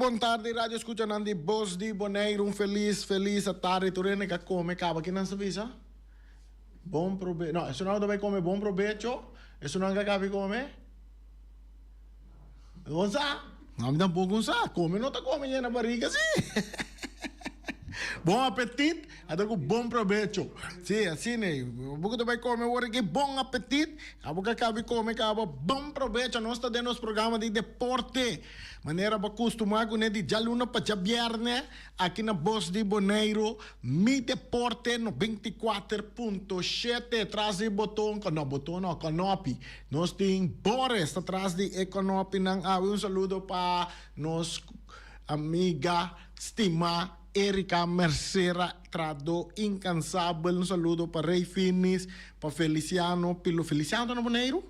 Boa tarde, rádio escuta Nandi Bos de Bonaire, feliz tarde, tu rene que come, acaba aqui na visa. Bom proveito. Não, isso não vai comer bom proveito. Isso não acaba comer. Não sabe? Não me dá pouco sabe. Come não tá comendo na barriga sim. Bom apetite, até com bom proveito. Sim, assim né. Porque tu vai comer agora que bom apetite, a boca acaba comer, acaba bom proveito. Nós está dentro dos programas de deporte. Maneira para acostumar com de jaluna para viernes aqui na Bos de Bonaire, mi deporte no 24.7 atrás de botão, não, canopi. Nós tem Boris atrás de Econopi nang um saludo para nos amiga estima Erika Mercera Trado Incansável. Saludo para Rei Finis, para Feliciano Pilo. Feliciano no Bonaire?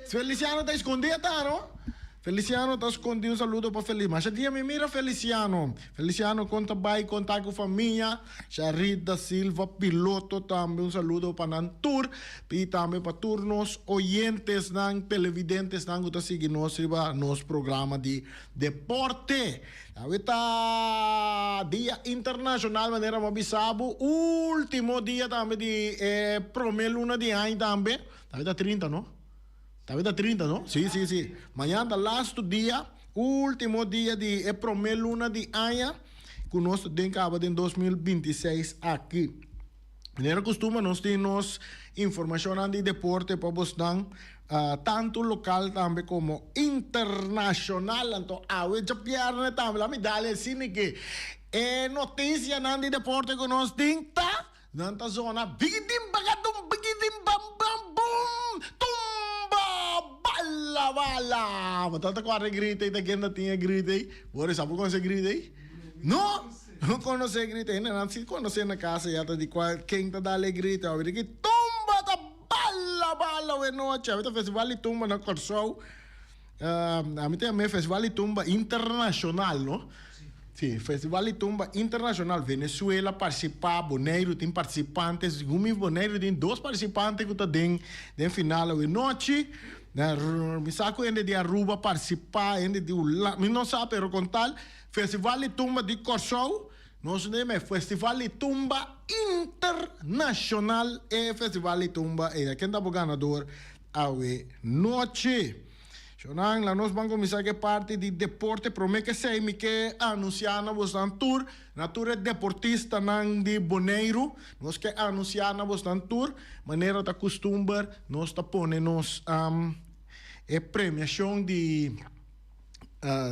Feliciano está escondido, não? Feliciano está escondido, saludo para Feliciano. Mas dia me mira Feliciano. Feliciano conta bem, conta com a família. Charita Silva, piloto também, saludo para Nantur. E também para turnos oyentes, televidentes, que estão seguindo nosso programa de deporte. Ahorita, Dia Internacional, maneira mabisabo. Último dia também de primeira luna de ano também. Ahorita 30, não? Está 30, não? Sim. Amanhã, last dia, último dia de primeira luna de ano, que nós temos em 2026 aqui. Maneira costuma, nós temos informação de deporte para vocês, tanto local também como internacional. Então, hoje já pierde também a medalha, assim que notícia de deporte que nós temos, nesta zona, bigidim, bagadum, bigidim, bam, bam, bum, bala. Matata ko ari grite ita genda tinha grite. Bora sabe como se grite? Não conhece grite, não se conhece na casa já de qual quem tá dale grite, a ver que tumba ta bala we noite. A festival tumba na Corsou. A mim tem a festival tumba internacional, não? Sim, Festival Tumba Internacional. Venezuela participa, Bonaire tem participantes. Gumi Bonaire tem 2 participantes que estão dentro final de noite. Me saco ainda de Aruba participar, ainda de Ula. Não sabe, pero contar. Festival Tumba de Corsou. Nós temos Festival Tumba Internacional. E Festival Tumba é quem está ganador a noite. Sonang la nos vamos começar que parte de deporte, promete que sei me que anunciar na vossa tour, na tour deportista nang de Bonaire, nós que anunciar na vossa tour, maneira da costumber, nós ta pone nos premiação de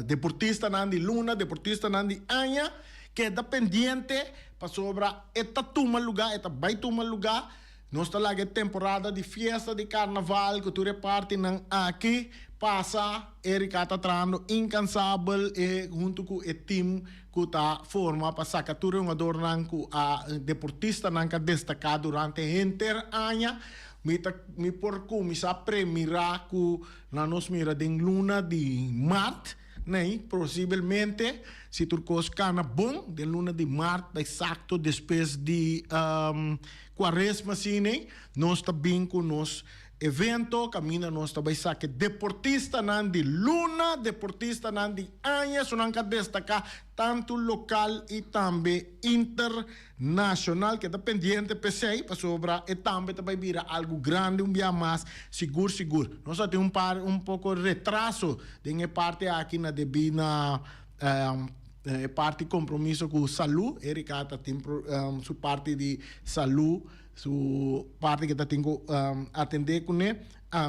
deportista nang de Luna, deportista nang de Anha, que é pendiente para sobra eta tuma lugar, eta vai tuma lugar. Nós estamos lá temporada de festa de carnaval, que tu reparte aqui, passa, Erika está trando incansável e junto com o time que está forma para sacar tudo um adornan com a deportista que destacar durante a inter ano. Me por começar a premiar com na nos mira de luna de março. Nee, possivelmente, se tu cana bom, de luna de março, exacto, depois de quaresma, sim, nós também com nos evento, camina nós também saque deportista nan de luna, deportista nan de anha, sonang ka destacar tanto local e também internacional, que está pendiente pesei para sobra e também vai vir algo grande, dia mais seguro. Nós temos um pouco de retraso de parte aqui na devida parte compromisso com saúde, Erika tem sua parte de saúde, sua parte que está tendo atender com ele,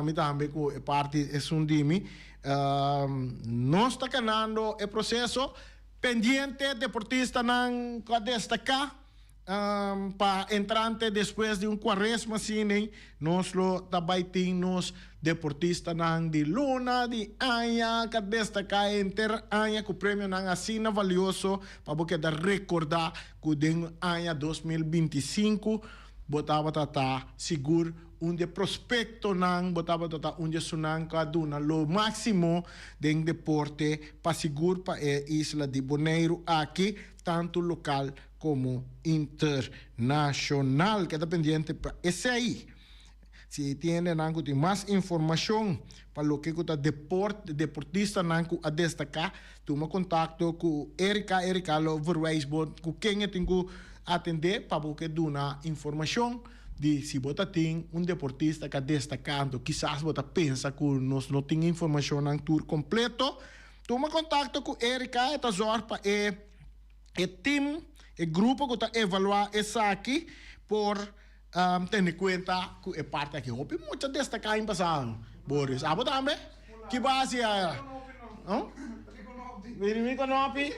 me também com a parte é sundimi, nós está canando o processo pendiente deportista não destacar para entrante depois de quaresma sim, nós lo também temos deportista não de luna de anha que destacar inter anha com prêmio não assina valioso para você recordar que den anha 2025 botava tata seguro onde prospecto nang botava tata onde sunang kaduna lo máximo de deporte para seguro para a isla de Bonaire aqui tanto local como internacional que está pendiente para esse aí. Si tiene más información para lo que está deportista a destacar, toma contacto con Erika lo verwijsbod, con quien eu tenho atender para que dê uma informação de se você tem deportista que destacando, quizás você pensa que nós não temos informação no tour completo, toma contato com Erika, e zorg para o team, o grupo que está evaluar isso aqui, por ter em conta que é parte aqui. Houve muito destacar em passado, Boris. Ah, você também? Que base é? Vem Konopi.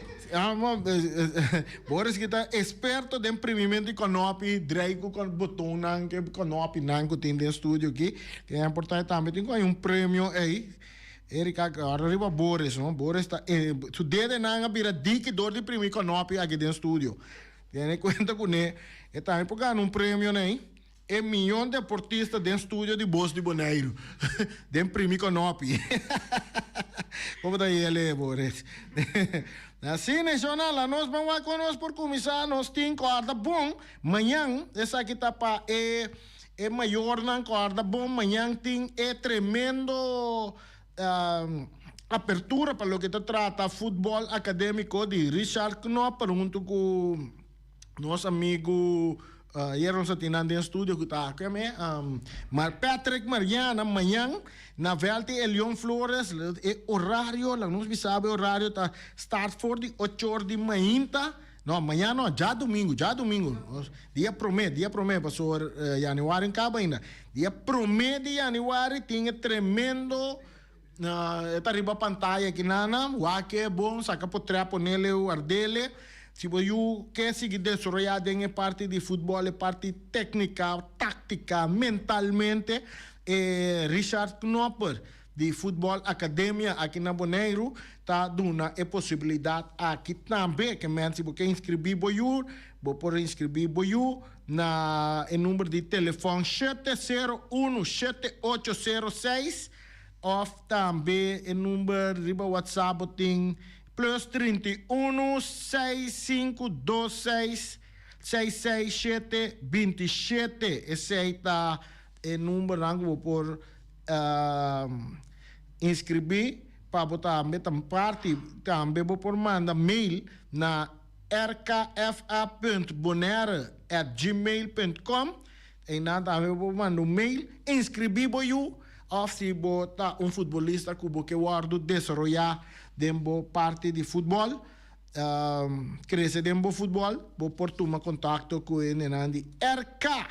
Boris kita experto de imprimimento de Konopi, draigo com botão nang que Konopi nang que tem no estúdio aqui. Que é importante também tem prêmio aí. Erika arriba Boris, não? Boris está tu dedo nang bira dique dor de imprimir Konopi aqui dentro do estúdio. Tem conta com ele. E também por ganhar prêmio né? É milhão de deportistas dentro do estúdio de Bolsa de Bonaire. De imprimir Konopi. Como está ele, Boris? Assim, nacional, nós vamos conosco por começar, nós temos corda bom. Amanhã, essa aqui está para maior na corda bom. Amanhã tem tremendo apertura para o que se trata futebol acadêmico de Richard Knop, junto com nosso amigo Jeroen Satinande em estúdio que está aqui, mas Patrick Mariana, amanhã, na Velte Elion Flores, horário, lá não se sabe o horário, está start for de 8 horas de manhã, não, amanhã não, já domingo, dia promete, pastor Januário em cabo ainda, dia promete de Januário, tem tremendo, está arriba a pantalla aqui, nana, o que é bom, saca por trapo nele, o ardele. Se você quer seguir desarrollado em parte de futebol, em parte técnica, tática, mentalmente, Richard Knopper, de Futebol Academia aqui na Bonaire, está dando a possibilidade aqui também, que se você inscrever você pode inscrever na número de telefone 701-7806, ou também o número de WhatsApp tem plus 31 6526 667 27. Esse aí está o número que vou por inscrever para botar parte. Também vou por mandar mail na rkfa.bonera@gmail.com e também vou mandar mail inscrever ou se botar futebolista que você guarda desenvolver dentro parte de futebol, crescer dentro futebol, vou por tomar contato com ele de RK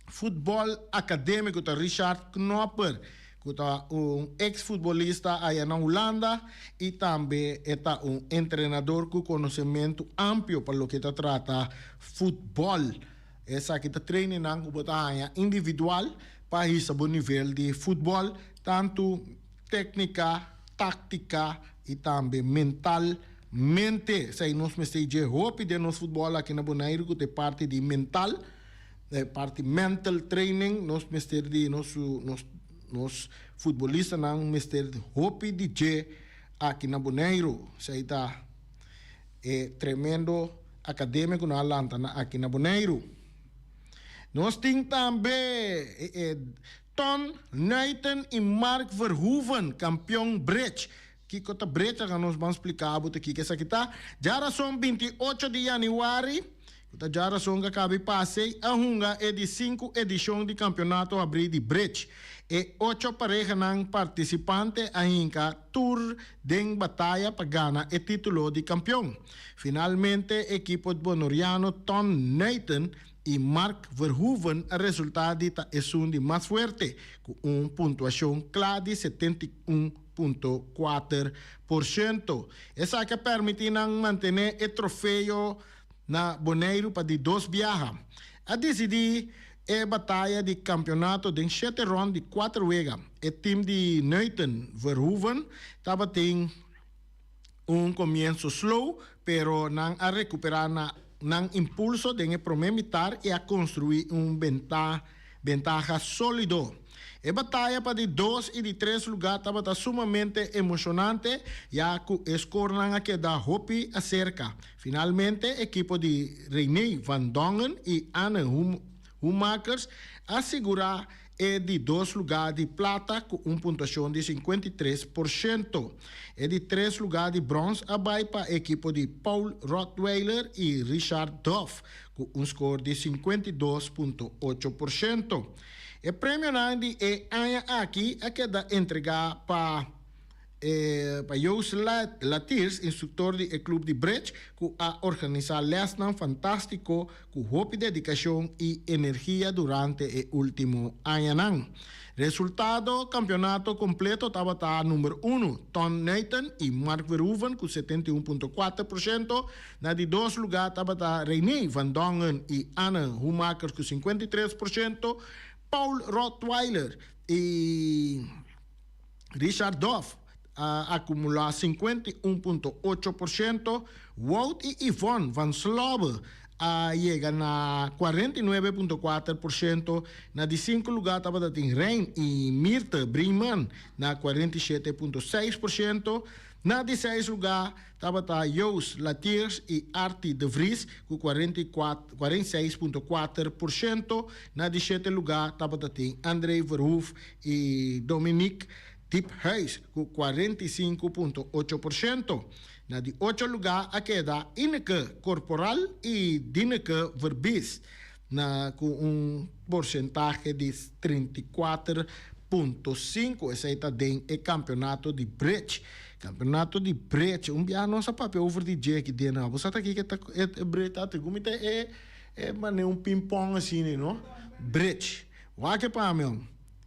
Futebol Acadêmico de Richard Knopper, que é ex-futebolista aí na Holanda e também é treinador com conhecimento amplo para o que se trata futebol. Essa aqui está treinando individual para esse bom nível de futebol, tanto técnica, tática e também mentalmente. Se nós me estamos hope de nosso futebol aqui na Bonaire, que é parte de mental, parte mental training, nós me estamos de nos futebolistas não me estamos hope de aqui na Bonaire. Se está tremendo acadêmico na Atlanta aqui na Bonaire. Nós temos também Ton Nathan e Mark Verhoeven, campeão bridge. Que cota bridge que nós vamos explicar aqui que essa aqui tá. Já são 28 de janeiro. Já são que acaba passei a hunga é de 5 edição de campeonato abrir de bridge. E 8 parejas não participantes ainda tour de batalha para ganhar o título de campeão. Finalmente, equipo bonoriano Ton Nathan e Mark Verhoeven, o resultado é um de mais forte, com uma pontuação clara de 71,4%. Essa que permite manter o troféu na Bonaire para de 2 viagens. A decidir a batalha de campeonato de 7 rounds de 4 vezes. O time de Nathan Verhoeven estava tendo começo slow, pero não a recuperar ng impulso de prometer e a construir ventaja sólido. A batalha para de 2 e de 3 lugares estava sumamente emocionante, já que o score não queda hopi acerca. Finalmente, o equipo de René Van Dongen e Anne Humakers assegura de 2 lugares de plata com uma pontuação de 53%. E de 3 lugares de bronze abai para a equipe de Paul Rottweiler e Richard Duff com um score de 52,8%. O prêmio Nandi é aqui a que dá entregar para Joost Latiers, instrutor do clube de Brecht, que a organizar lesson fantástico com hope dedicação e energia durante o último ano. Resultado, campeonato completo estava número 1, Tom Nathan e Mark Verhoeven com 71,4%. Na de 2 lugares estava René Van Dongen e Anne Humakers com 53%. Paul Rottweiler e Richard Duff acumular 51,8%. Wout e Yvonne Van Slobbe llegan a 49,4%. Na de 5 lugar estava Rein e Mirte Brieman na 47,6%. Na de 6 lugar estava Joost Latiers e Artie de Vries com 46,4%. Na de 7 lugar estava André Verhoef e Dominique Tiphuis com 45,8%. Na de 8 lugar a queda Ineke Corporal e Dineke Verbis com porcentagem de 34,5%. Esse aí está dentro do campeonato de Brecht. Campeonato de Brecht. Dia nossa papel over de Jack dentro. Você está aqui que é Brecht. É ping-pong assim, não? Brecht. O que para meu?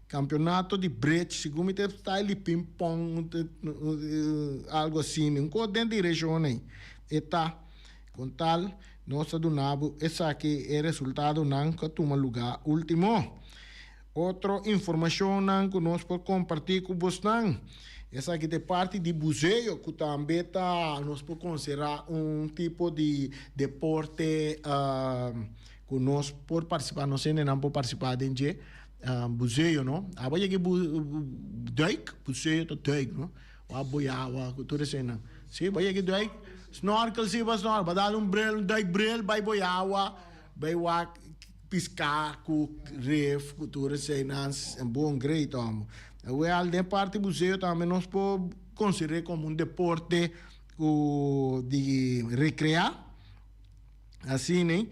Campeonato de Brecht, segundo me style ping-pong, algo assim, um pouco dentro de região aí. E tá, com tal, nossa do Nabo, esse aqui é resultado não que toma lugar último. Outra informação não que nós podemos compartilhar com vocês. Essa aqui é parte de museu, que também nós podemos considerar tipo de deporte que nós podemos participar, não sei, não podemos participar de museu, não? Agora aqui duik, museu to duik, não? O boiawa, tudo isso não. Sim, vai aqui duik, snorkel, sim, vai snorkel, vai dar bril, duik bril, vai boiawa, vai piscar com ref, tudo isso não, é bom, great, amo. Well, de parte do museu também nós podemos considerar como deporte de recrear, assim, né?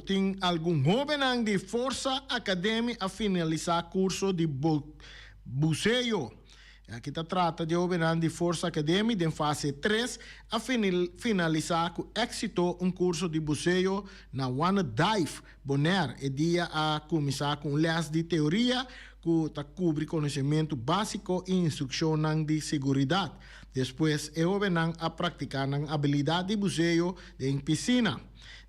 Tem algum jovem de Força Academy a finalizar curso de buceo. Aqui trata de jovem de Força Academy de fase 3 a finalizar com êxito curso de buceo na One Dive Bonaire. E dia a começar com les de teoria que cobre conhecimento básico e instrução de segurança. Depois, é jovem a praticar a habilidade de buceo em piscina.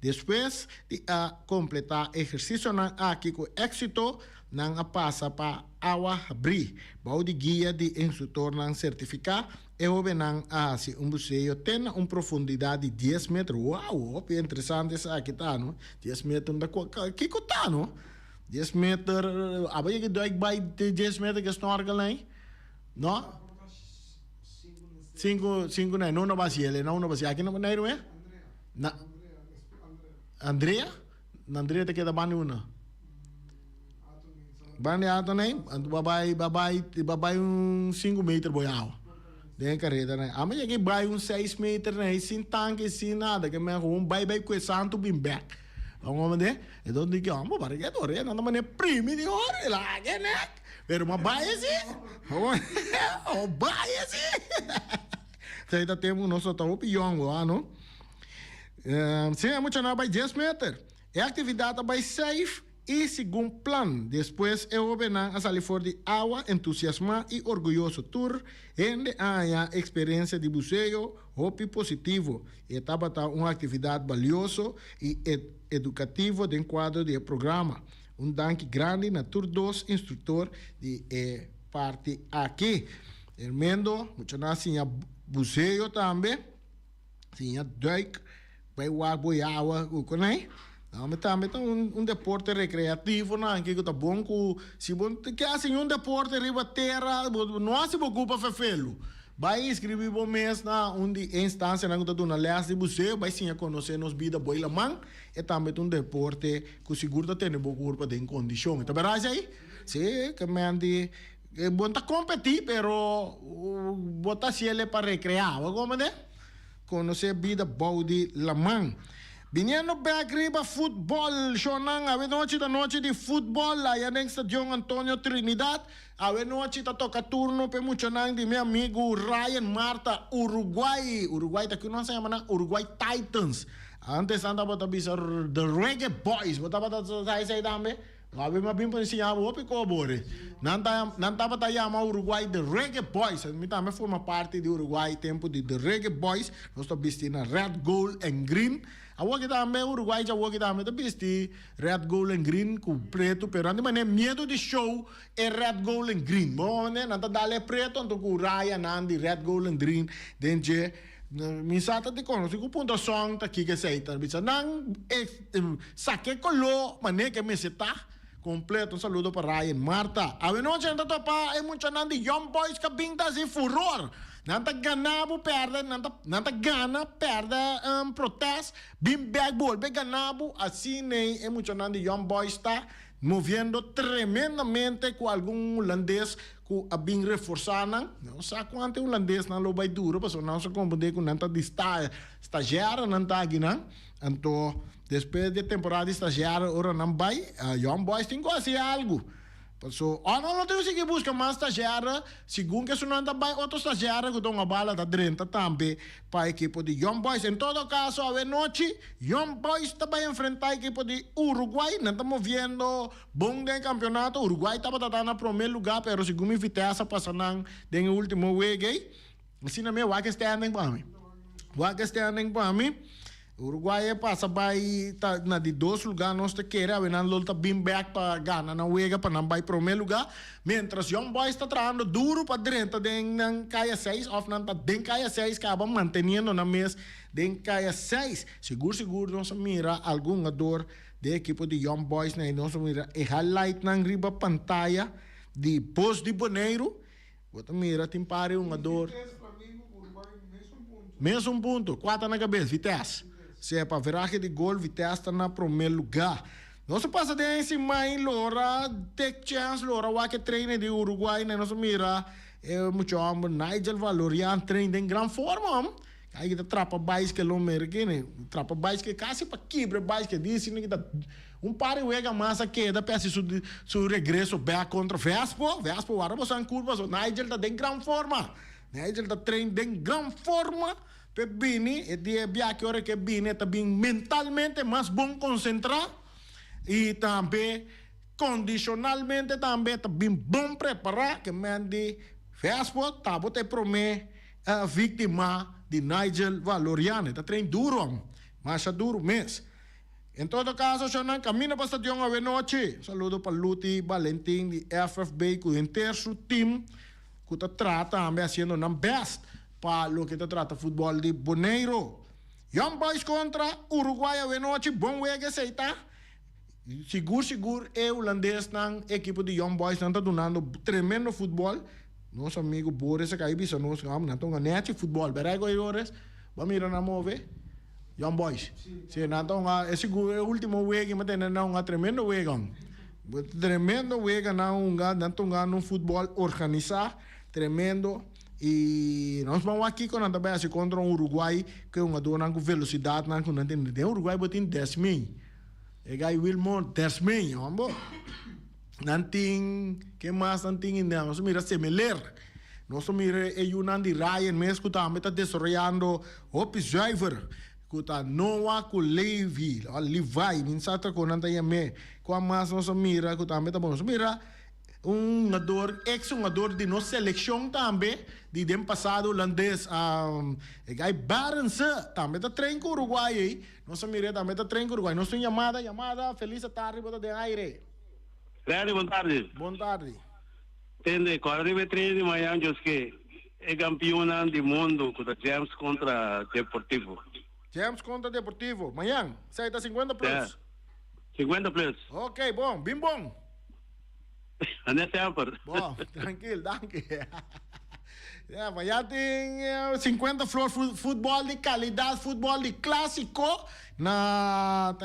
Depois de completar exercício aqui com êxito, não passa para água abrir. Bom de guia de instrutor não certificado, e o benang buceo tem uma profundidade de 10 metros. Uau, é interessante isso aqui, tá, não? 10 metros, que tá, não? 10 metros, abai que dói vai 10 metros que snorkel, não? 5 não vai ser, não vai ser. Aqui não é? Andrea? Andrea te queda bani una. Bani ato nem, babai 5 metros boiau. Den carreta né. Ama que vai 6 metros né, sem tanque, sem nada, que me vai com santo bim back. Vamos ver? Então digo, amo para que dore, não mane primi de hora lá, que né? Pero uma baia assim. Oh, baia assim. Então ainda temos nosso top young lá, não? Sim, é muito não vai 10 metros. É atividade vai safe e segundo plano. Depois é o Benan a sair fora de água, entusiasmado e orgulhoso tour em a experiência de buceo, hope positivo. Etapa uma atividade valiosa e educativa dentro do quadro do programa. Danke grande na Tour 2, instrutor de parte aqui. Hermendo, muito não assim, buceo também. Sim, duik. Vai boiawa, né? Mas também deporte recreativo, não, que tá bom que se bom que assim deporte riba terra, não se preocupa fefelo. vai escrever bom mês na onde instância na conta na leste de museu, vai sim a conhecer nos vida boi la man, e também um deporte que seguro tá tendo boa curva de condição. Então, verdade aí? Sim, que me andi bom tá competir, pero bota se ele para recrear, como né? Conhecer vida boi la man. Viniendo back riba futebol, Shonang, a noche de fútbol, allá en el Estadio Antonio Trinidad, a noche toca turno, pe mucho nang de mi amigo Ryan Marta, Uruguay, está aquí no se llama Uruguay Titans. Antes andaba a pisar The Reggae Boys, botaba a dame, Abi mabim po siya opi ko bore. Nanta pa tayo Uruguay The Reggae Boys. Mi tama forma parte de Uruguay tempo de The Reggae Boys. Nós to bisti na red, gold and green. Awa kita ame Uruguay ja kita ame to bisti red, gold and green ku preto pero andi mane miedo de show e red, gold and green. Mo ne nanta dale preto anto ku raya nandi red, gold and green. Denje misata di conosci ku punto song ta kike seita bisa nang sake kolo mane ke meseta completo. Un saludo para Ryan Marta. A ver, noche anda topa hay mucho nandi Young Boys que pintas y furor. Nanta ganabo perde, nanta gana perde protest. Bim bag volve ganabo así ne hay mucho nandi Young Boys está moviendo tremendamente con algún holandés que a bem reforçando. Não sei quanto holandês não vai duro, porque não se compreende com nanta de estagiário não está aqui, não. Então, depois de temporada de estagiário, ora não vai, Young Boys tem que fazer algo. So, não tem que buscar mais estagiário, segundo que se não vai outro estagiário que dá uma bala da drenta também para a equipe de Young Boys. Em todo caso, a ver noite, Young Boys vai enfrentar a equipe de Uruguai. Não estamos vendo bom de campeonato. Uruguai estava tratando no primeiro lugar, mas segundo a Vitesse passando no último week. Assim, não é o que standing para mim. O que standing para mim. Uruguai passa vai na de dois lugares nós te queira a não luta bem back para ganhar na uega para não vai para o primeiro lugar, mientras Young Boys está trabalhando duro para dentro de caia 6 ou não está dentro caia 6 acaba mantendo na mesa dentro caia 6 seguro nós mira algum jogador da equipe de Young Boys né nós mira e highlight na riba pantalla de post de Boneiro você mira tem pare um jogador mesmo ponto 4 na cabeça Vitesse. Se é para viragem de gol, Vitesse está no primeiro lugar. Não se passa de em cima em Lora, take chance, Lora, o que treina de Uruguai, né? Não se mira, muito homem, Nigel Valorian treina em grande forma, aí que trapa baixo que lo mergue, trapa baixo que quase para quebra baixo que disse, né? Par de uega massa que da peça su regresso back contra Vespo, agora você curva, Nigel está em grande forma, Nigel está treina em grande forma. Bini, e dia que hora que Bini está bem mentalmente mais bom concentrar e também condicionalmente também está bem bom preparar que mande Vespo tá bote prome a vítima de Nigel Valorian está trein duro mas duro mês. Em todo caso, Shonan camina para o estadião a noite. Saludo para Luti Valentim de FFB que inteiro seu time que está tratando também sendo na best para lo que te trata fútbol de Boneiro. Young Boys contra Uruguai a noite, bom wege seita. Seguro é holandês na equipe de Young Boys está dando tremendo futebol. Nosso amigo Boris acá aí bisa nós vamos não tão net futebol. Berego e horas, vamos ir na move. Young Boys. Se não tão é seguro é o último wege, mas tem não tremendo wege. Tremendo wege não tão no futebol organizado, tremendo. E nós vamos aqui com a tabela contra o Uruguai, que é uma dona com velocidade, não tem. O Uruguai botou 10 mil. E aí Wilmore 10 mil, vamos. Não tem, que mais não tem ainda? Nós mira Semeler. Nós mira o Nandi Ryan, mesmo que está desenvolvendo o Pizzaiver, que está Noah com Levi, mensata com Nanda Yame. Com mais nós mira, que está mira ex-jogador de nossa seleção também, de ano passado, holandês, Guy Barnes, também está treinando com o Uruguai, nossa mira também está treinando com o Uruguai. Nossa chamada, feliz tarde, bota de aire. Boa tarde. Boa tarde. Entende, 43 de manhã, que é campeão do mundo, com o James contra Deportivo. James contra Deportivo, manhã, sai da 50 plus. Yeah. 50 plus. Ok, bom, bem bom. Anda sempre. Bom, tranquilo, danke. Mañana tem 50 flor futebol de qualidade, futebol de clássico,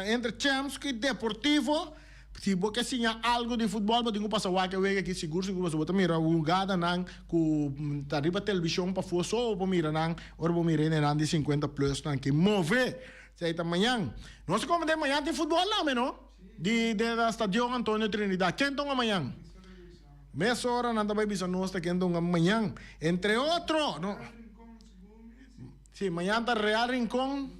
entre Champs e Deportivo. Se você tinha algo de futebol, você tem que passar o que aqui seguro você vai mirar o lugar não com tarifa televisão para fosse ou para mirar não, ou para mirar não de 50 plus não que move. Sei amanhã. Nós como de manhã tem futebol lá, não? Da Estadio Antônio Trinidad. Quem toma amanhã? Meia hora não vai bisa nós quem toma amanhã. Entre outros, no. Sim, amanhã está Real Rincón.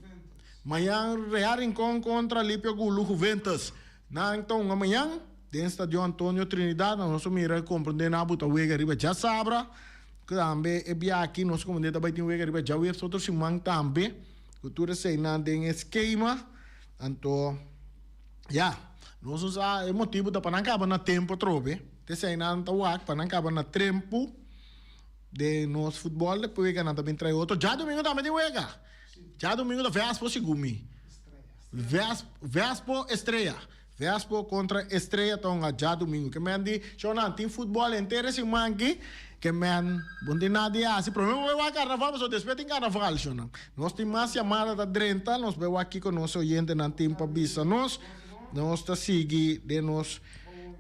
Amanhã Real Rincón contra Lípio Gulu Juventus. Então amanhã tem Estadio Antônio Trinidad. Nós mira compreender na buta wega riba já sabra. Que também é bem aqui nós como de também tem wega riba já web outro simang também. Cultura sei não tem esquema. Então, já, nós usamos o motivo da panacaba na tempo trobe. Te sei não tá wak panacaba na tempo de nosso futebol depois que não também trai outro. Já domingo também tem wega. Já domingo da Vespo Sigumi. Vespo Estreia. Vespo contra Estreia tonga já domingo. Que men di, so não tem futebol inteiro se manque. Que men, bom de nada assim. Problema é o carnaval, mas o despeito em carnaval, so não. Nós temos mais chamada da 30, nós vemos aqui com nosso oyente na tempo bisa nós está seguindo de nós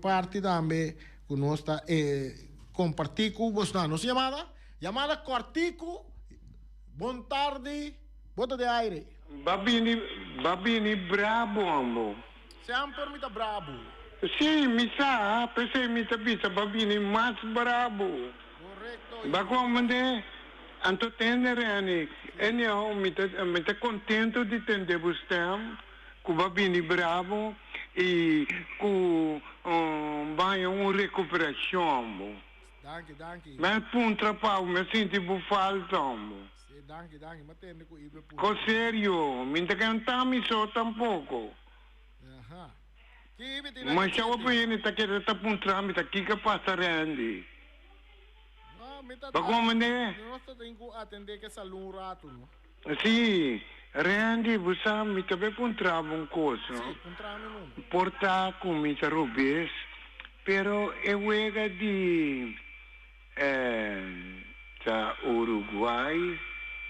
parte também com nós está compartilhar com vos na nossa chamada Cortico. Bom tarde, bota de aire. Babini brabo ambo. Sempre me tá brabo. Sim, mi sa, pensei mi tá bisa babini mais brabo. Correcto. Bakomande, anto tendere ani, anyhow mi tá contento de tender você, com babini brabo e com vai recuperação ambo. Danke. Mas puntra pau, me senti bu falta ambo. Sì, danke, ma tende con ibe pure. Co serio, mi tá cantando so tampouco. Aha. Mas se eu apanhei tá querendo tá puntra, mi tá kika passa rendi. Ah, me tá. Bakomande. Nós tem que atender que essa um rato, no? Sì, Randy, você mi também encontrava coisa. Sì, encontramos não. Portar comida rubês, pero eu era de da Uruguai.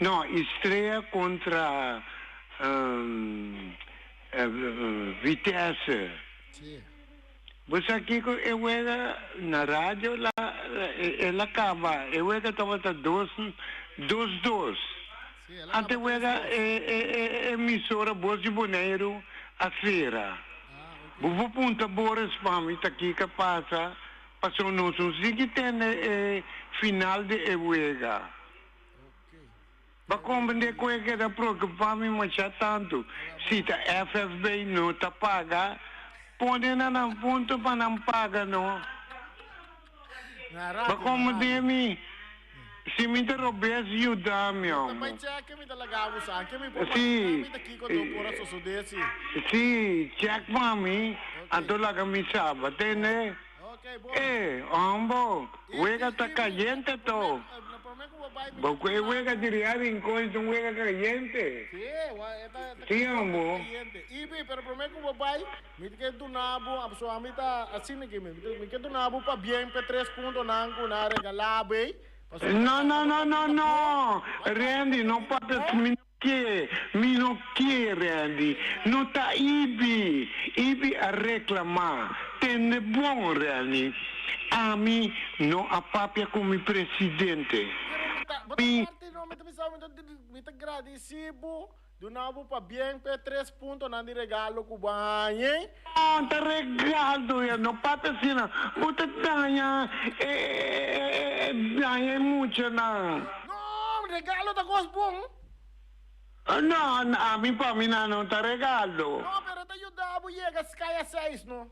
Não, estreia contra Vitesse. Sì. Você aqui eu era na rádio lá, ela acaba. Eu era estava 2-2. Ante era emissora Boas de Boneiro a feira. Vou punta Boris para mim aqui que passa passou nos que tem final de Ewega. Para compreender que é que era preocupado mas já tanto se a FFB não tá paga pode não ponto para não paga não. Para compreender me se me interromper ajudar-me Também check me talaga sa akin me Sì. aqui quando por a sosudesi. Sì, check para mim, anto lá que me sabe, né? Okay, bom. Ambo, huega tá caliente to. Porque huega direto em coisa, huega caliente. Sí, ambo. Ibi, pero prometo que vai, me que tu nabo, a sua amita assim me que tu nabo pa bien pe 3 pontos nang ko na regalabe. No, Randy, não pode me não quer, Randy. Não tá Ibi a reclamar. Tem bom, Randy. A mim, não a papia como presidente. Me tá agradecido. Do nabo pa bien pe 3 pontos nang di regalo ko banhe. Ah, tá regalo, não pode assim, não. Puta danha, danha muito, não. No, regalo tá bom. No, a mim para mim não tá regalo. No, pero te ayudava chega Sky 6, no?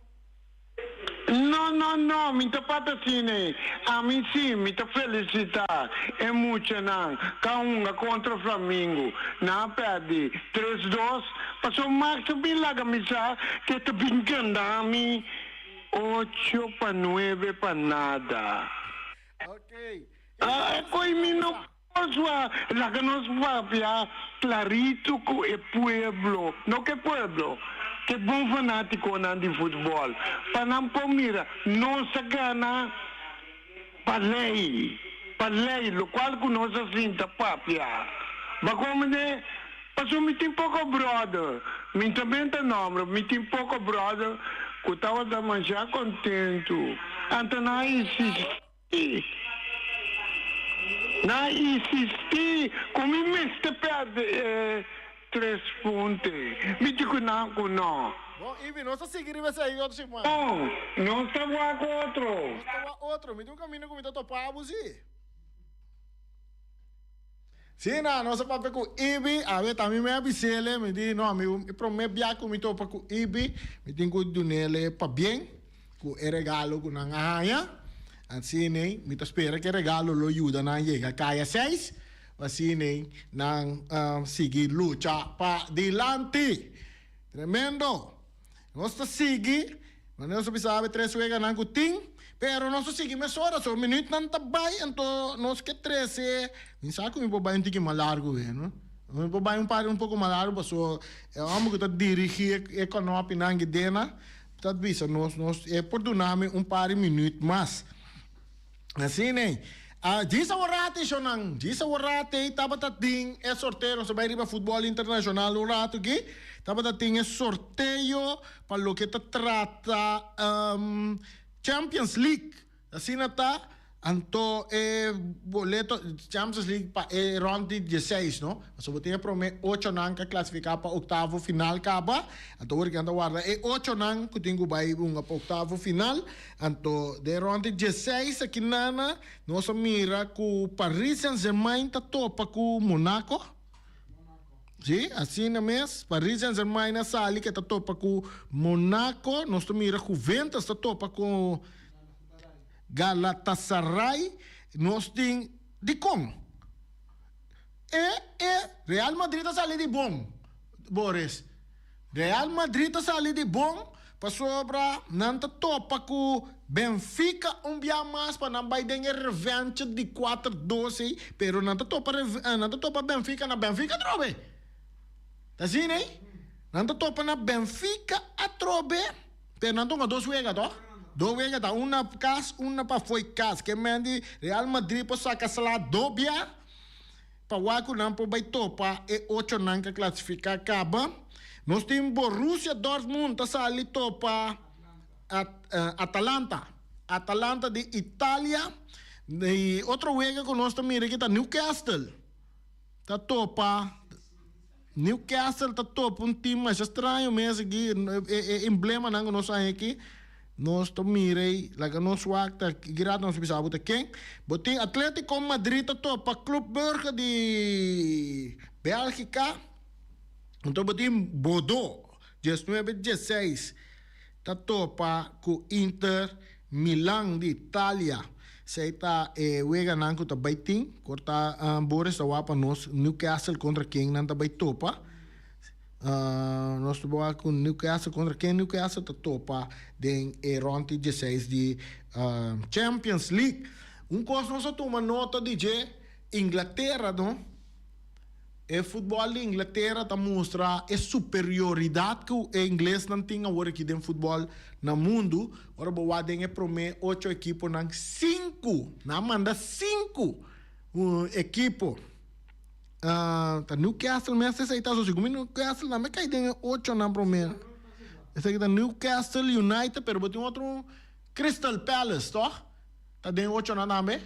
No, mi tá patrocine. A mim sim, me tá felicitar. É muito não. Caunga contra o Flamengo. Não perde. 3-2. Passou mais bem lá camisa que tá brincando a mim. 8-9 para nada. Ok. Coi mi não posso lá que nós papia clarito com o pueblo. Não que pueblo. Que bom fanático na de futebol. Para não mira, não se gana para lei. lei, lo qual conosce sinta papia. Ma come ne, passo mi tin poco brother, mi também nome, mi tin poco brother, que tava da manjar contento. Anta na insisti. Na insisti, come me ste perde 3 punti. Mi dico não, não. Bom, Ibi, não está seguindo essa aí, outro semana. Não está com outro. Estava outro, me deu um caminho que me topava, sim. Sim, não, nossa papel com Ibi, a ver, também me avisei, me disse, não, me prometo que me topa com Ibi, me tenho que dar nele para bem, com o regalo com a ganha, assim, né, me espera que o regalo lo ajuda na chega caia 6, assim, né, não seguir luta para dilante. Tremendo. Nós seguimos, mas nós precisamos 3 vezes na cutim, pero nós seguimos horas, so minuto não tá bem, então nós que 13, nem sabe como eu vou um pouquinho mais largo, não? Eu vou um pouco mais largo, so vamos que dirigir econômico na guidena, tá vista nós por duname par de minutos mais. Assim, né? Disa warate shonang, disa warate tabatating sorteio sa bayri ba futebol internacional o rato que tabatating sorteio para lo que trata Champions League. Assim nata anto boleto Champions League pa ronde 16, no? So botinha prome 8 nang ka classificar para oitavo final kaba. Anto wori kanta warda 8 nang kutingu bay unga pa oitavo final. Anto de ronde 16 aqui nana nossa mira ku Paris Saint-Germain ta topa ku Monaco. Sim, assim na mes Paris Saint-Germain na sali que ta topa ku Monaco, nossa mira Juventus ta topa ku Galatasaray, nós tem de com. Real Madrid está sali de bom, Boris. Real Madrid está sali de bom, para sobra, não tá topa com Benfica dia mais para não vai ter revanche de 4-12, pero não tá topa Benfica na Benfica trobe. Tá assim, né? Não tá topa na Benfica a trobe, pero não tá 2 vezes, tá? 2 vezes, tá? Uma casa, uma para foi casa. Que mende Real Madrid para sacar lá dobia. Para o Aco não para topa e 8 não que classificar acaba. Nós temos Borussia Dortmund, tá sali topa Atalanta. Atalanta de Itália. E outro vez que nós também aqui tá Newcastle. Tá topa. Newcastle tá topa time mais estranho mesmo aqui. Emblema não nós aqui. Nós mirei, laga nós wakta, girado nós bisa abuta quem? Botin Atlético Madrid to pa Club Brugge de Bélgica. Então botin Bordeaux, 19-16. Tato pa ku Inter Milan de Itália. Seita wega nang ku tabaiting, korta Boris tawapa nos Newcastle contra quem nang tabay topa. Nós trabalhamos com Newcastle contra quem Newcastle está topa em ronde 16 de Champions League. Coisa nós toma nota de Inglaterra, não? O futebol de Inglaterra está mostra a superioridade que o inglês não tem agora aqui no futebol no mundo. Agora boa tem prome 8 equipos não 5, não manda 5 equipos. Newcastle me hace aceitar so segundo Newcastle na me cai tem 8 na primeira. Esse aqui tá Newcastle United, pero botou outro Crystal Palace, tó? Tá tem 8 na também.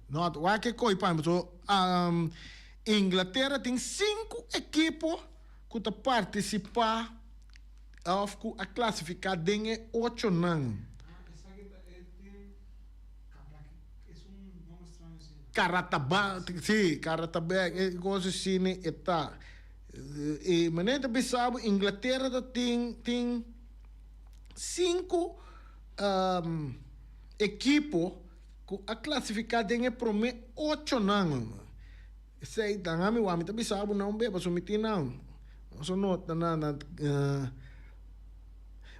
Não, vai que coi pa, so Inglaterra tem 5 equipos que tá participar a classificar tem 8 nan. Karataba, sim, Karataba, coisa assim, está. E maneira de sabe, Inglaterra tem 5 equipos a classificar tem para mim 8 não. Sei, tá o homem também sabe não beba submeter não. Só nota na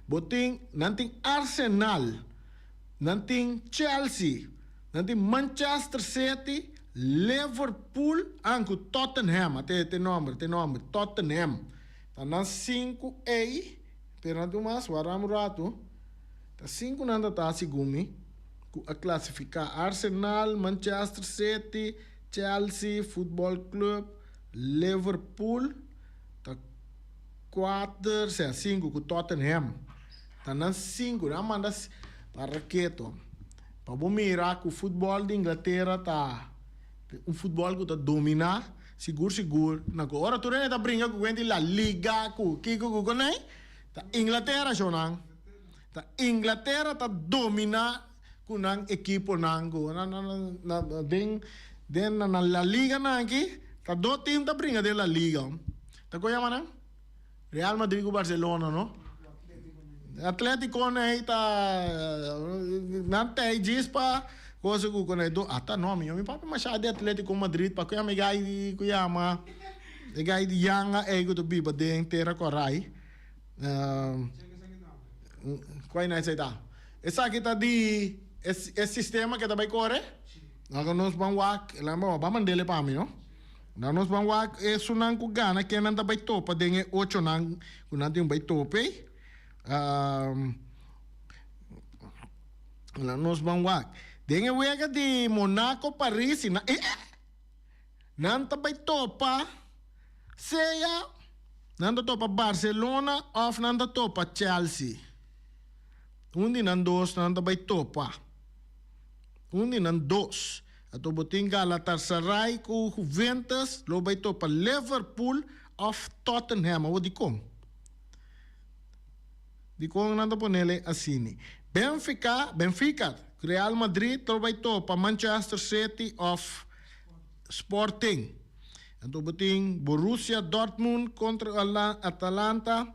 boting não tem Arsenal, não tem Chelsea. Nanti Manchester City, Liverpool, anche Tottenham, te nome, Tottenham. Tá na 5 aí, pero nanti mas waram rato. Tá 5 nanda tá sigumi. a classificar Arsenal, Manchester City, Chelsea, Football Club, Liverpool, tá 4, 5 com Tottenham. Tá nas 5, né? Manda para quieto. Para bom mirar que o futebol de Inglaterra tá um futebol que tá dominar, seguro. Agora tu nem tá brincando com a Liga, com o né? Tá Inglaterra jonang. Tá Inglaterra tá dominar com a equipo nango. Na La Liga nangi, tá do time tá brincando de La Liga. Tá coisa mana? Real Madrid com Barcelona, no? Atlético né tá não tem diz para coisa que quando é do até nome eu me papo mais de Atlético Madrid para que a amiga aí que ama de gai de yanga é que do biba de inteira corai qual é essa da essa aqui tá de esse sistema que tá vai correr nós vamos banwak lá vamos mandele para mim não nós vamos banwak é sunan ku gana que não tá vai topa de 8 nang ku não tem vai tope nós vamos lá. Dengue wega de Monaco, Paris, na nanta vai topa, seja nanta topa Barcelona ou nanta topa Chelsea. Undi nan dos nanta vai topa. Undi nan dos. Ato botin Galatasaray com Juventus, lo vai topa Liverpool ou Tottenham, o di kong. Di kong nanta ponele asini. Benfica, Real Madrid, vai topa Manchester City of Sporting. Então, boting Borussia Dortmund contra Atalanta,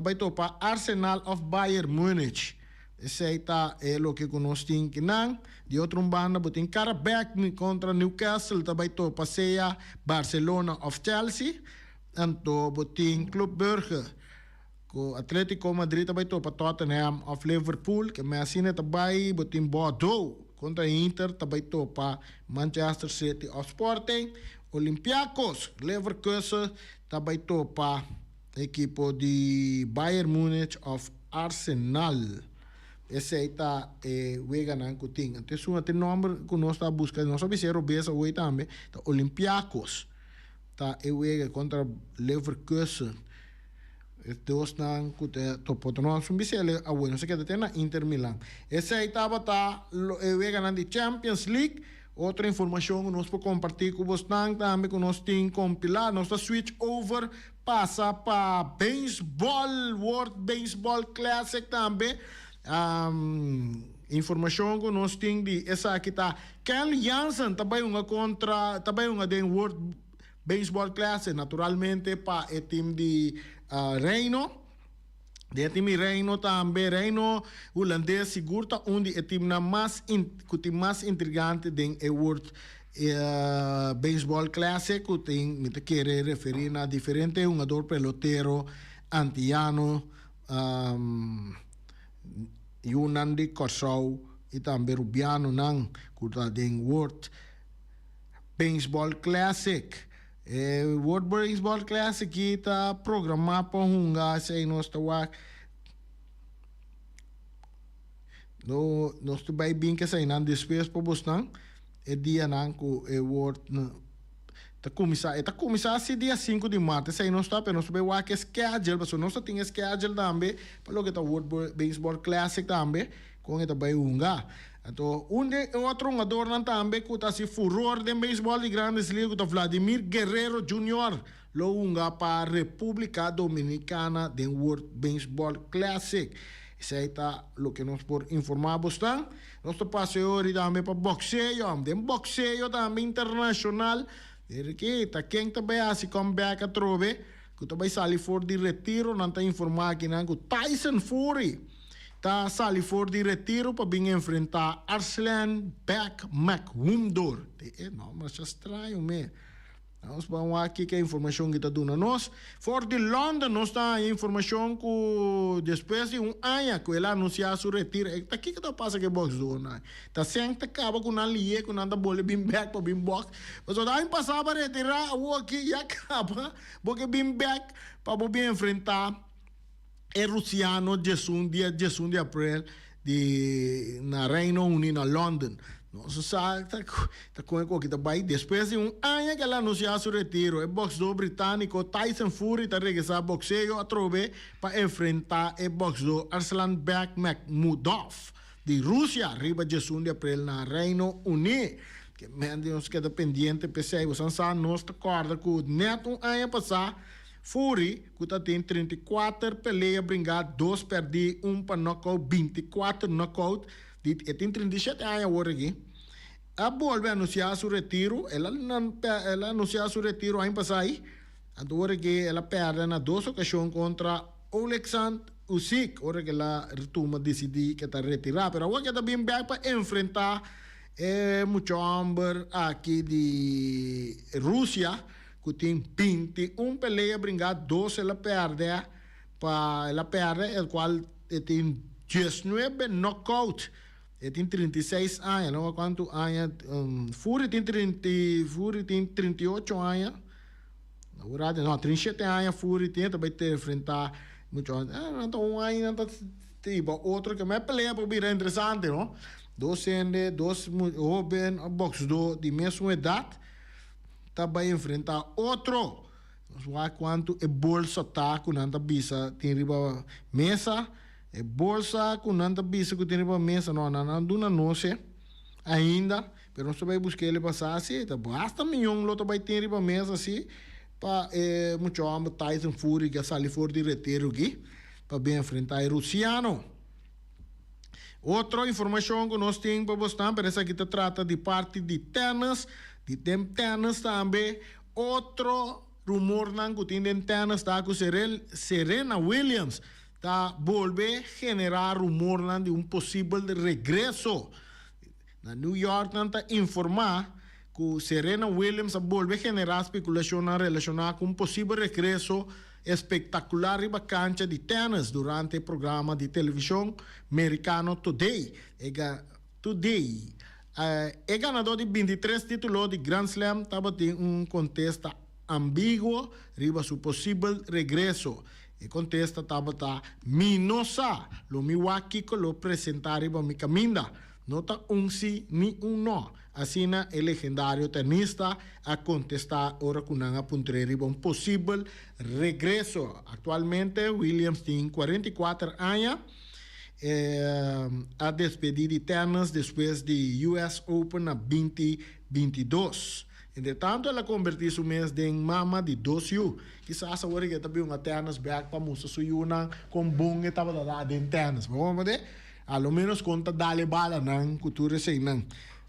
vai topa Arsenal of Bayern Munich. Esse aí tá é o que nós temos que não. De outro banda, boting Karabakh contra Newcastle, vai topa Seia Barcelona of Chelsea. Então, boting Club Brugge. O Atlético Madrid também topa Tottenham of Liverpool, que me assina também botim Bordeaux contra Inter também topa Manchester City of Sporting, Olympiacos Leverkusen também topa equipo de Bayern Munich of Arsenal. Esse aí tá o ganhando que tem. Então, isso é o nome que nós estamos buscando. Nós sabemos se é Robesa hoje também. Tá Olympiacos tá o contra Leverkusen. Dos nang kute topo tono sumbisele a bueno se queda na Inter Milan. Esse aí tava tá ganhando de Champions League. Outra informação que nós podemos compartilhar com vocês também que nós temos compilado, nós switch over passa para baseball, World Baseball Classic também. Informação que nós temos de essa aqui tá Ken Jansen também uma contra também uma de World Baseball Classic naturalmente para o time de Reino, de time Reino também, Reino holandês segura onde é time mais intrigante do World Baseball Classic, que tem me querer referir a diferente jogador pelotero antiano, Yunandi Korsau e também Rubiano nang kuta den World Baseball Classic. World Baseball Classic kita programado para hunga sa nós tawag no nós tu vai bem que sa inan despes po bosnang dia nang ko World ta começar se dia 5 de março sa nós tá pero nós vai wa que schedule mas nós tem schedule também para lo que ta World Baseball Classic também com ita vai hunga. Então, outro jogador também que está se furor de beisebol de Grandes Ligas, que Vladimir Guerrero Jr., lo unga para a República Dominicana de World Baseball Classic. Isso aí está o que nós por informar bastante. Nós passamos também para boxeio, de boxeio também internacional. Que está quem também se comeback a trove, que também sai fora de retiro, não está informar que não, Tyson Fury. Tá sali for de retiro para vir enfrentar Arslan Beck McWomdor. Não, mas é estranho, me. Nós vamos aqui que a informação que está dando nós. For de London, nós está a informação que depois de ano que ele anunciou seu retiro. Tá aqui que está passa que box zona. Tá sempre acaba com a lie, com nada bola bim back para bim box. Mas o daí passava para retirar o aqui e acaba porque bim back para vir enfrentar é russiano, dia 1 de abril, na Reino Unido, na London. Não se sabe, tá com o que tá vai. Depois de ano que ela anunciou seu retiro, o boxeador britânico Tyson Fury está regressando ao boxeio a trove para enfrentar o boxeador Arslanbek Makhmudov de Rússia, arriba de 1 de abril na Reino Unido. Que menos que pendiente, pensei, você sabe, nós acorda que neto ano passado, Fury, que tem 34 peleias, brincar 2 perdi, 1 para knockout, 24 knockout, tem 37 anos agora aqui. A volve a anunciar seu retiro, ela anunciou seu retiro ano passado, agora que ela perde na 2 ocasiões contra Oleksandr Usyk, agora que ela retoma decidir que está retirada, pero agora que está bem bem para enfrentar muito hambre aqui de Rússia, que tem 21 peleia, brincar 12 ela perde, o qual tem 19 knockout, tem 36 anos, não quanto anos, Fury tem 38 anos, na verdade, não, 37 anos, Fury tem, também tem enfrentar muito hambre, então não está tipo, outro que mais peleia para vir interessante, não? Dois jovens boxeadores de mesma idade também enfrentar outro. Não quanto é bolsa tá com nada bisa tem riba mesa é bolsa com nada bisa que tem riba mesa não sei ainda, pero não vai buscar ele passar assim, tá basta milhão lo também tem riba mesa assim para muito homem Tyson Fury que sai fora de retiro aqui para bem enfrentar o russiano. Outra informação que nós temos para vocês, parece que se trata de parte de tênis também. Outro rumor que tem de tênis está com Serena Williams, está volver a generar rumor de possível regresso. Na New York está informar que Serena Williams volver a generar especulação relacionada com possível regresso espectacular e cancha de tênis durante o programa de televisão americano Today. O ganador de 23 títulos de Grand Slam estava em contesta ambíguo riba su possível regresso. E contesta estava minosa, lo Milwaukee que lo apresentar riba mi caminda. Nota sí ni no. Assim, o legendário tenista a contestar ora com a puntreri um possível regresso. Atualmente, Williams tem 44 anos. A despedir de tênis depois de US Open a 2022. Entretanto, ela convertiu o mês em mama de 2 anos. Quizás agora que também uma tênis back para mostrar sua uma com bom que estava dando em tênis. Vamos ver? A lo menos conta dale bala nang cultura sem nang.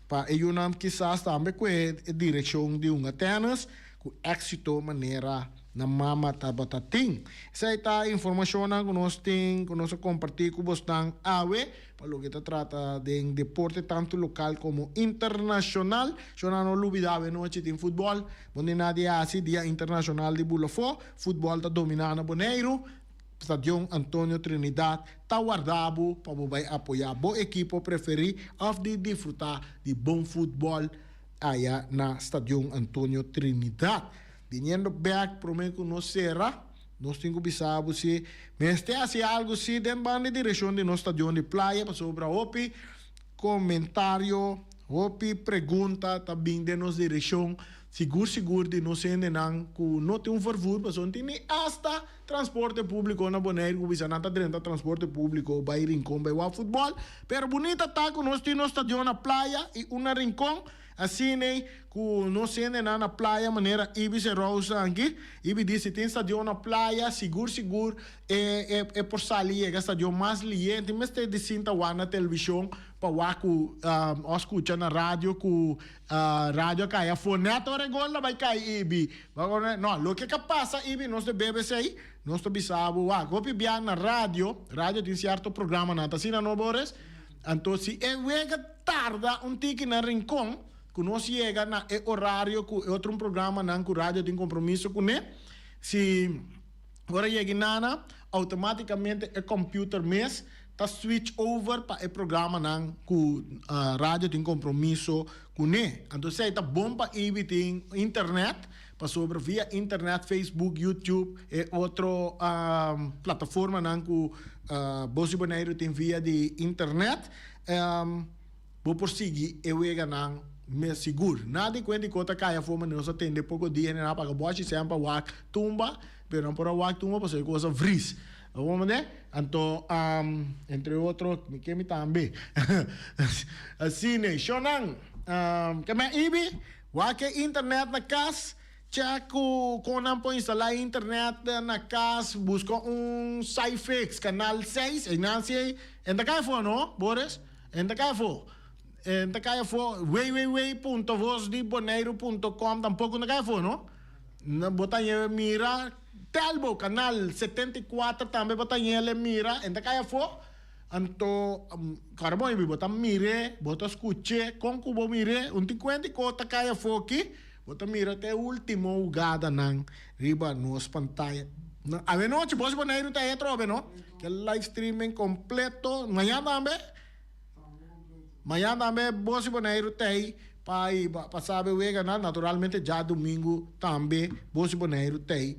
Pa ayunam quizás também com a direção de uma tênis com éxito maneira na mama tabatating. Essa é a informação que nós temos, que nós compartilhamos com vocês awe, para o que se trata de deporte tanto local como internacional. Eu não olvidava noite de futebol, onde nadie hace dia internacional de Bulafó, futebol está dominando Boneiro. Estadio Antonio Trinidad está guardado para apoiar o equipo preferido de desfrutar de bom futebol allá na Estadio Antonio Trinidad. Viniendo back, prometo que não será, nós temos que pensar se este hace algo assim dentro da direção de nosso estadio de praia para sobre OPI, comentário, OPI, pergunta também de nossa direção. Seguro de não ser não que não tem favor, mas não tem hasta transporte público na Bonaire, que bisa nata dentro transporte público, vai rincón, vai futebol, pero bonita tá que nós temos estadio na praia e uma rincón, assim né, que não sei na praia maneira ibi se rosa aqui, ibi diz tem estadio na praia, seguro é por salir, é estadio mais liente, mas tem de cinta na televisão para waku escuta na rádio ku rádio cai foneta regola vai cair ibi não lo que passa ibi nós de BBC aí nós de bisabo gopi bian na rádio tem certo programa na tasina no bores então se é wega tarda tiki na rincón que nós chega na horário com outro programa na que rádio tem compromisso com né se agora chega nana automaticamente é computer mês tá switch over para o programa nang ku rádio tem compromisso com né então sei tá bom para tem internet para sobre via internet Facebook YouTube e outro plataforma nang ku Bosi Bonaire tem via de internet vou prosseguir e wega nang me seguro. Nada quando conta caia fome não só tem de pouco dia na para boche sempre wak tumba, pero não para wak tumba para coisa vris. Vamos né? Então, entre outros, que me também. Assim, né? Shonang, que me ibi, wak internet na casa, checo quando pode instalar internet na casa, busca Cyfix canal 6, e não sei, ainda cai fora, não, Boris? Ainda cai fora. Ainda cai fora, www.vozdiboneiro.com, tampouco não cai fora, não? Na botanha mira, Telbo, canal 74, também botanha mira, ainda cai fora. Anto, caramba, eu botar mire, botar escute, com cubo mire, quanti cota cai fora aqui, botar mira até o último ugada nang riba nos pantalla. A ver, noche, vos boneiro tá aí, trobe, não? Que live streaming completo, amanhã também. Amanhã também, vos boneiro tá aí, para saber o ega, naturalmente, já domingo também, vos boneiro tá aí.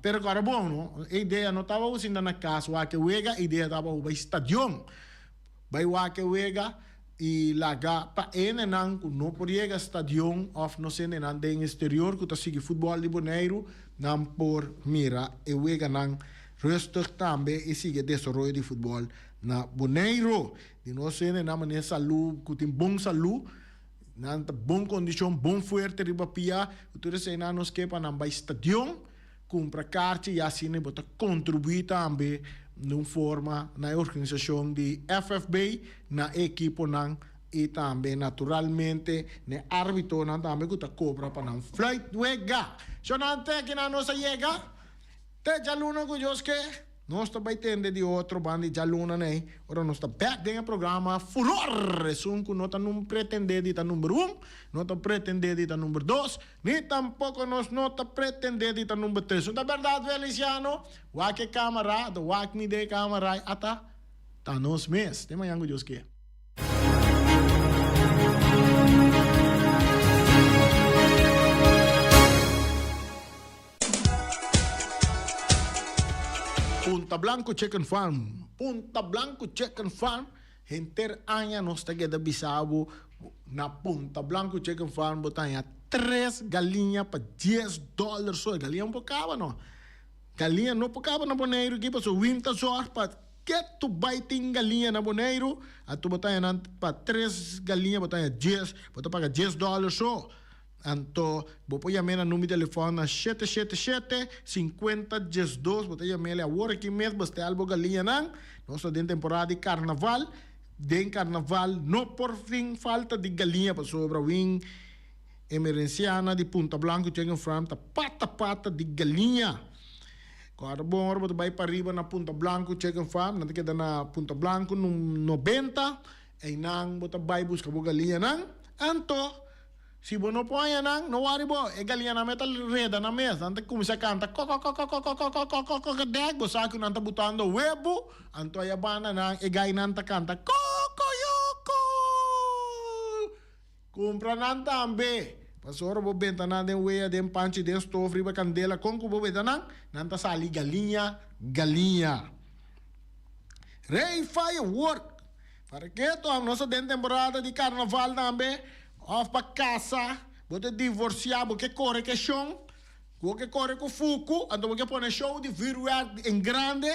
Pero agora bom, não? A ideia não estava usando na casa, o que wega, a ideia estava o estadion. Vai o que wega e laga pa nang não podia estadion of não sei nan de exterior que tá sigue futebol de Bonaire, não por mira e wega nang resto também e sigue desenvolvimento de futebol na Bonaire. De não sei na maneira saúde, que tem bom saúde, na bom condição, bom forte riba pia, tu sei na nos que para não vai estadion. Compra cartas e assim bota contribuir também numa forma na organização de FFB, na equipe não e também naturalmente na árbitro não também que cobra para não flight wega. So não tem que na nossa chega, te já luna que eu que nós também tende de outro bando já luna né. Ora nós está back dentro do programa furor, som que nós não pretende de número 1, não tá pretende de número 2, nem tampouco nós não tá pretende de número 3. Na verdade, Feliciano, o que câmera, do que me de câmera, ata tá nos mês. Tem manhã que Deus quer. Punta Blanco Chicken Farm. Punta Blanco Chicken Farm. Hinter aña nos taga da Bisabo na Punta Blanco Chicken Farm botanya 3 galinha para $10 só. Galinha um poucava, não? Galinha não poucava na Bonaire aqui, para o winter só para que tu baiting galinha na Bonaire, a tu botanya para 3 galinha botanya 10, bota paga $10 só. Então, vou pôr a número de telefone na 777-50-12. Vou chamar a hora que mesmo você algo galinha não. Nós estamos em temporada de carnaval. De carnaval, não por fim falta de galinha para sobra wing emergenciana de Punta Blanco, Chicken Farm, tá pata de galinha. Agora, bom, hora você vai para arriba na Punta Blanco, Chicken Farm. Não te queda na Punta Blanco, no 90. E não, você vai buscar galinha não. Então, se você não põe não, não worry bo. E galinha na meta reda na mesa. Ante começa a cantar deg, você que não está botando webo. Então a banda não, e gai não está canta cocoyoco. Compra não também. Pastor bo benta não den weia den panchi den stove riba candela com bo benta não está sali galinha. Ray Firework. Para que to nossa den temporada de carnaval também. Of para casa, você divorciar, você corre com chão, você corre com fuku, então você põe show de viruar em grande,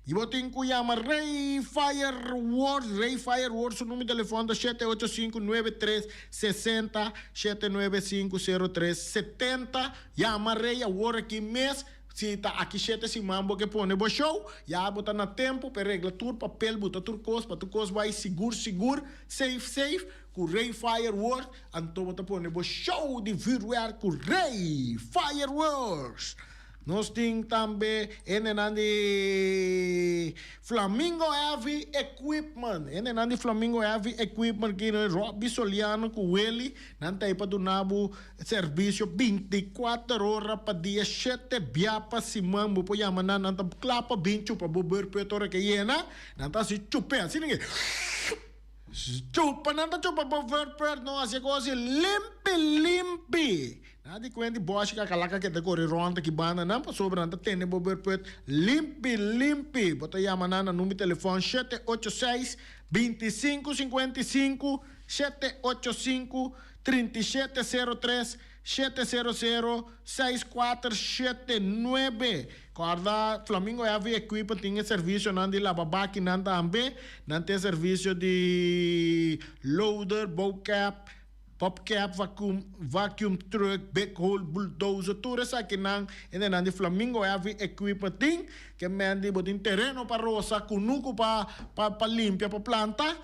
e você tem que chamar Ray Fireworks, o número de telefone é 785-9360, 795-0370, chama Ray, agora que mês, se está aqui 7 simambo que põe o show, já botar na tempo, para regla tudo, papel, botar tudo coisa, para tu coisa vai seguro, safe, com Ray Fireworks, então você põe o show de viruar com Ray Fireworks. Nós temos também de Flamingo Heavy Equipment. De Flamingo Heavy Equipment que é Robbie Soliano com ele. Não tem para donar serviço 24 horas para dia 7 biapa simão. Vou chamar não tem clapa 20 para bober petora que iena. Não tem se chupe assim ninguém. Chupa, não chupa para não fazer coisa limpe. Nada que quando bosch que calaca que decore ronda que banda não para sobra não tem bober pet limpe. Bota aí a manana número de telefone 786 2555 785 3703 700-6479. Guarda, Flamingo Heavy Equipment tem serviço de lavabaki, também, não tem serviço de loader, bowcap, popcap, vacuum truck, backhoe, bulldozer, tudo isso aqui não, e de Flamingo Heavy Equipment tem, que mende botin terreno para roça, cunuco para limpar, para planta,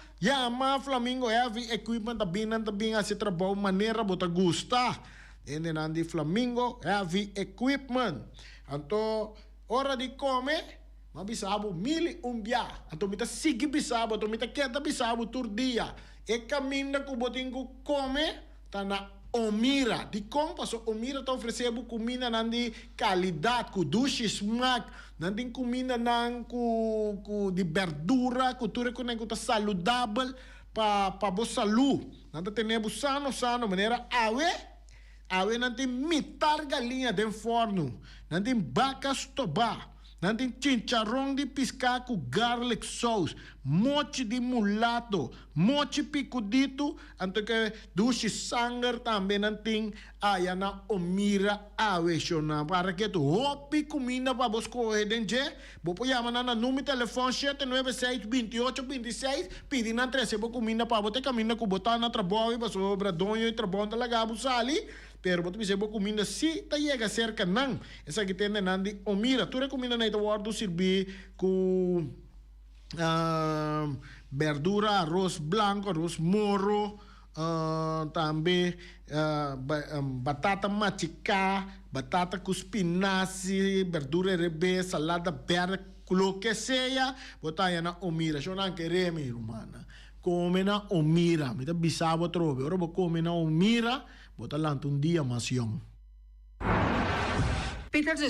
mas Flamingo Heavy Equipment também assim trabalho maneira bota gusta. Ende nandi Flamingo Heavy Equipment. Anto hora de comer, mas bisabo mili umbia. Anto mita sigi bisabo, anto mita keta bisabo tur dia. E caminha ku botingo come, tá na Omira. Di kong paso Omira tá oferecendo comida nandi qualidade, ku dushi smack, nandi comida nang ku de verdura, ku ture ku tá saudável pa bo saúde. Nanda tenemos sano, maneira awe nanti mitar galinha de forno, nanti bacas toba, nanti chicharrón de piscaco garlic sauce, mochi de mulato, mochi picudito, anto que dushi sangar também nanti ayana Omira awe shona para que tu hopi comida para vos coger denje, vos pojama na número telefone 796-2826, pedindo 13 bo comida para vos te camina ku botar na trabalho para sobra donho e trabalho da lagabo sali. Pero boto bisa bo comida si ta llega cerca nang esa que tiene nandi Omira tu recomenda na ita wardo sirvi ku verdura, arroz blanco, arroz moro, também batata machica, batata com espinaci, verdura rebe, salada verde, lo que sea, botar na Omira. Eu não quero me irmã. Come na Omira, me tá bisabo trove. Ora vou comer na Omira, botar lá um dia mais young. Peter, de